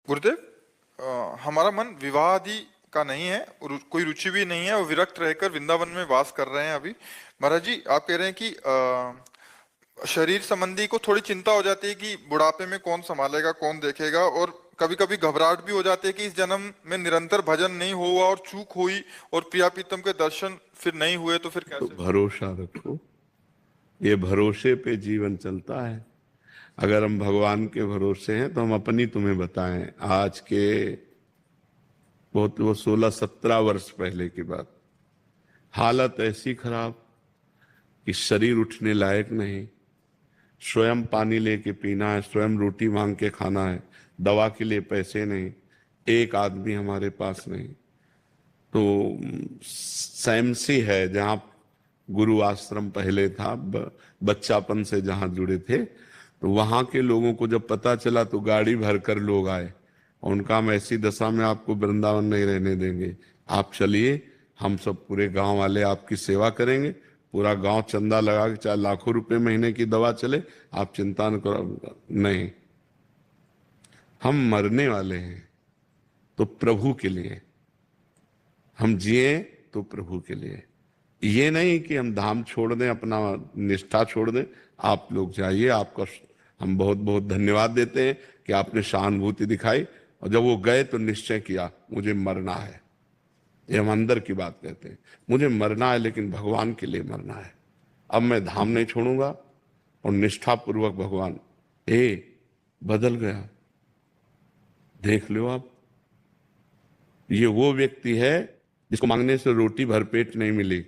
गुरुदेव, हमारा मन विवाह आदि का नहीं है, कोई रुचि भी नहीं है और विरक्त रहकर वृंदावन में वास कर रहे हैं अभी। महाराज जी, आप कह रहे हैं कि शरीर संबंधी को थोड़ी चिंता हो जाती है कि बुढ़ापे में कौन संभालेगा, कौन देखेगा, और कभी कभी घबराहट भी हो जाती है कि इस जन्म में निरंतर भजन नहीं हुआ और चूक हुई और प्रिया प्रीतम के दर्शन फिर नहीं हुए तो फिर तो कैसे। भरोसा रखो, ये भरोसे पे जीवन चलता है। अगर हम भगवान के भरोसे हैं तो हम अपनी तुम्हें बताएं, आज के बहुत वो 16-17 वर्ष पहले की बात, हालत ऐसी खराब कि शरीर उठने लायक नहीं, स्वयं पानी लेके पीना है, स्वयं रोटी मांग के खाना है, दवा के लिए पैसे नहीं, एक आदमी हमारे पास नहीं। तो सैमसी है जहाँ गुरु आश्रम पहले था, बच्चापन से जहाँ जुड़े थे, तो वहाँ के लोगों को जब पता चला तो गाड़ी भरकर लोग आए और उनका हम ऐसी दशा में आपको वृंदावन नहीं रहने देंगे, आप चलिए, हम सब पूरे गांव वाले आपकी सेवा करेंगे, पूरा गांव चंदा लगा के चाहे लाखों रुपए महीने की दवा चले, आप चिंता न करो। नहीं, हम मरने वाले हैं तो प्रभु के लिए, हम जिए तो प्रभु के लिए। ये नहीं कि हम धाम छोड़ दें, अपना निष्ठा छोड़ दें। आप लोग जाइए, आपका हम बहुत बहुत धन्यवाद देते हैं कि आपने सहानुभूति दिखाई, और जब वो गए तो निश्चय किया मुझे मरना है। ये हम अंदर की बात कहते हैं, मुझे मरना है लेकिन भगवान के लिए मरना है। अब मैं धाम नहीं छोड़ूंगा, और निष्ठा पूर्वक भगवान बदल गया। देख लो आप, ये वो व्यक्ति है जिसको मांगने से रोटी भरपेट नहीं मिली।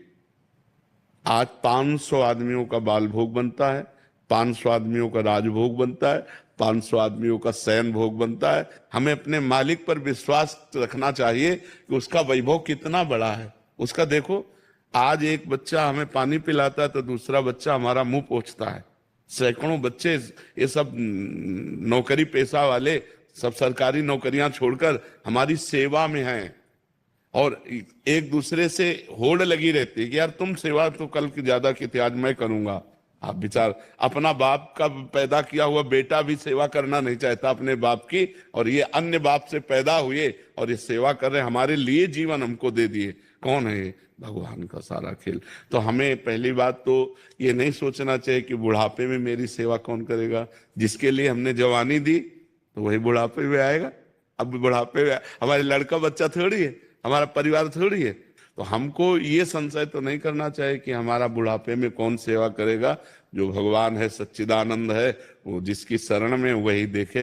आज 500 आदमियों का बाल भोग बनता है, 500 आदमियों का राजभोग बनता है, 500 आदमियों का शयन भोग बनता है। हमें अपने मालिक पर विश्वास रखना चाहिए कि उसका वैभव कितना बड़ा है। उसका देखो, आज एक बच्चा हमें पानी पिलाता है तो दूसरा बच्चा हमारा मुंह पोंछता है। सैकड़ों बच्चे, ये सब नौकरी पेशा वाले, सब सरकारी नौकरियां छोड़कर हमारी सेवा में हैं, और एक दूसरे से होड़ लगी रहती है कि यार तुम सेवा तो कल की ज्यादा की थी, आज मैं करूंगा। आप विचार, अपना बाप का पैदा किया हुआ बेटा भी सेवा करना नहीं चाहता अपने बाप की, और ये अन्य बाप से पैदा हुए और ये सेवा कर रहे, हमारे लिए जीवन हमको दे दिए। कौन है ये? भगवान का सारा खेल। तो हमें पहली बात तो ये नहीं सोचना चाहिए कि बुढ़ापे में मेरी सेवा कौन करेगा। जिसके लिए हमने जवानी दी तो वही बुढ़ापे में आएगा। अब बुढ़ापे में हमारे लड़का बच्चा थोड़ी है, हमारा परिवार थोड़ी है। तो हमको ये संशय तो नहीं करना चाहिए कि हमारा बुढ़ापे में कौन सेवा करेगा। जो भगवान है, सच्चिदानंद है, वो जिसकी शरण में वही देखे।